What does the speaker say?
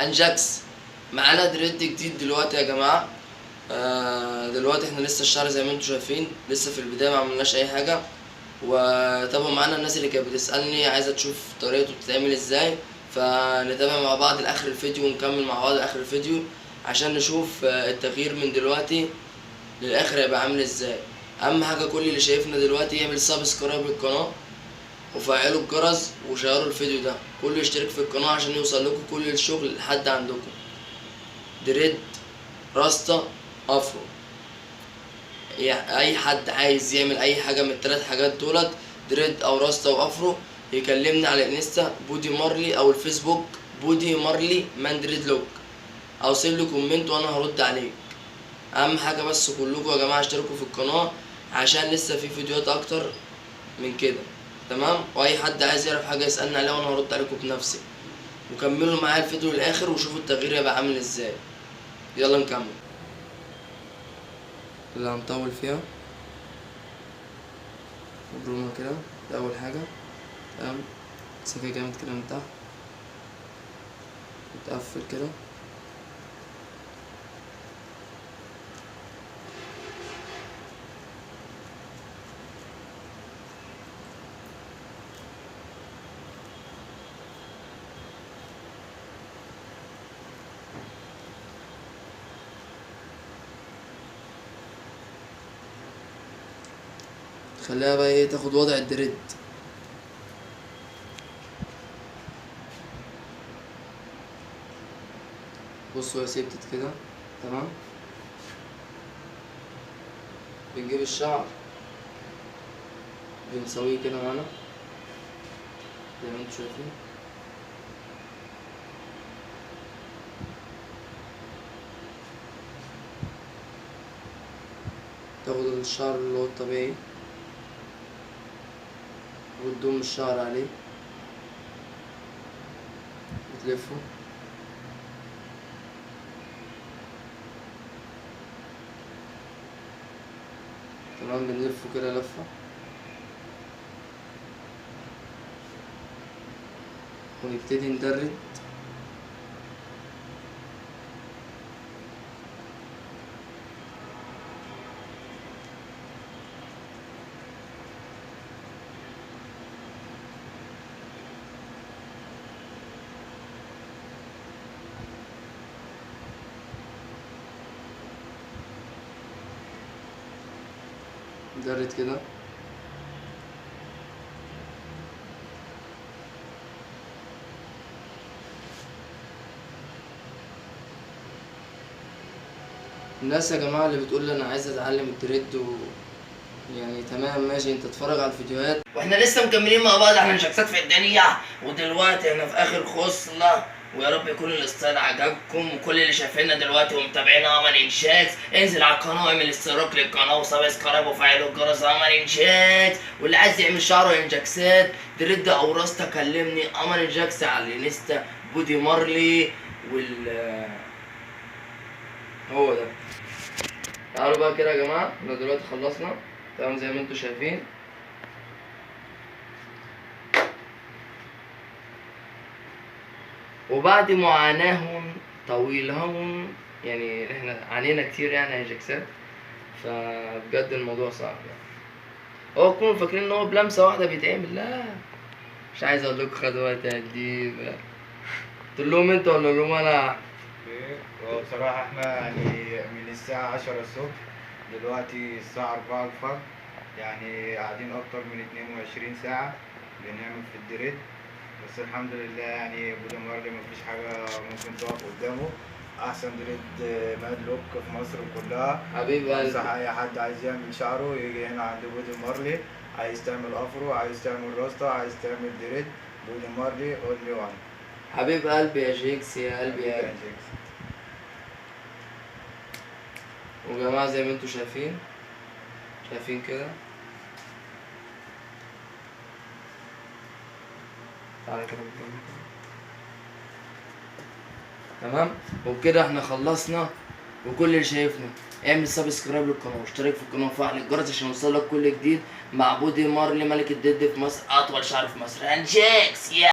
انجاكس. معانا دريد جديد دلوقتي يا جماعه. دلوقتي احنا لسه الشعر زي ما انتم شايفين لسه في البدايه، ما عملناش اي حاجه. وتابعوا معانا الناس اللي كانت بتسالني عايزه تشوف طريقته بتتعمل ازاي، فنتابع مع بعض لاخر الفيديو ونكمل مع بعض لاخر الفيديو عشان نشوف التغيير من دلوقتي للاخر هيبقى عامل ازاي. اهم حاجه كل اللي شايفنا دلوقتي يعمل سبسكرايب للقناه وفعلوا الجرس وشيروا الفيديو ده، كله يشترك في القناه عشان يوصل لكم كل الشغل لحد عندكم. دريد، راستا، افرو، اي حد عايز يعمل اي حاجه من الثلاث حاجات دولت، دريد او راستا وافرو، يكلمني على الانستا بودي مارلي او الفيسبوك بودي مارلي مان دريد لوك، او سيب لي كومنت وانا هرد عليك. اهم حاجه بس كلكم يا جماعه اشتركوا في القناه عشان لسه في فيديوهات اكتر من كده، تمام؟ واي حد عايز يعرف حاجه يسالني عليها وانا هرد عليكم بنفسي. وكملوا معايا الفيديو للاخر وشوفوا التغيير هيبقى عامل ازاي. يلا نكمل. اللي هنطول فيها مبرومة كده، ده اول حاجه. تمام، سكه جامد كده من تحت وتقفل كده. خليها بقى ايه تاخد وضع الدريد. بصوا يا سيبتت كده، تمام. بنجيب الشعر بنسويه كده معانا زي ما انتوا شايفين. تاخد الشعر اللي هو الطبيعي وتضم الشعر عليه وتلفه. تمام، بنلفه كده لفة ونبتدي ندرد. ندرد كده. الناس يا جماعة اللي بتقول لي انا عايز اتعلم الدريد يعني تمام ماشي، انت اتفرج على الفيديوهات واحنا لسه مكملين مع بعض. احنا شخصيات في الدنيا، ودلوقتي احنا في اخر خصلة، ويا رب يكون الستايل عجبكم. وكل اللي شايفيننا دلوقتي ومتابعينا امل انشاكس، انزل على القناه واعمل اشتراك للقناه وسبسكرايب وفعلوا الجرس امل انشاكس. واللي عايز يعمل شعره انجاكسات دريد او راستا كلمني امل انجاكس على الانستا بودي مارلي هو ده. تعالوا بقى كده يا جماعه، احنا دلوقتي خلصنا تمام زي ما انتوا شايفين. وبعد معاناة طويلة، يعني احنا عانينا كتير يعني انجكسات، فبجد الموضوع صعب يعني. هو تكونوا فاكرين ان هو بلمسة واحدة بيتعمل، لا مش عايز اقول لكم خد وقت قد ايه. تقول لهم انت ولا لهم انا؟ هو بصراحة احنا يعني من الساعة 10 الصبح دلوقتي الساعة 4 الفجر، يعني قاعدين أكتر من 22 ساعة بنعمل في الدريد. بس الحمد لله يعني بودي مارلي مفيش حاجة ممكن تقف قدامه. أحسن دريد ماد لوك في مصر كلها. حبيب أنصح قلبي، أي حد عايز يعمل شعره يجي هنا عند بودي مارلي. عايز تعمل أفرو، عايز تعمل راستا، عايز تعمل دريد، بودي مارلي أونلي وان. حبيب قلبي يا جيكس، يا قلبي يا حبيبي يا قلبي. جيكس. وجماعة زي ما انتوا شايفين كده. تعالى كده قدامي كده. تمام، وبكده احنا خلصنا. وكل اللي شايفنا اعمل سبسكرايب للقناه واشترك في القناه وفعل الجرس عشان يوصلك كل جديد مع بودي مارلي ملك الدد في مصر، اطول شعر في مصر، انجاكس يا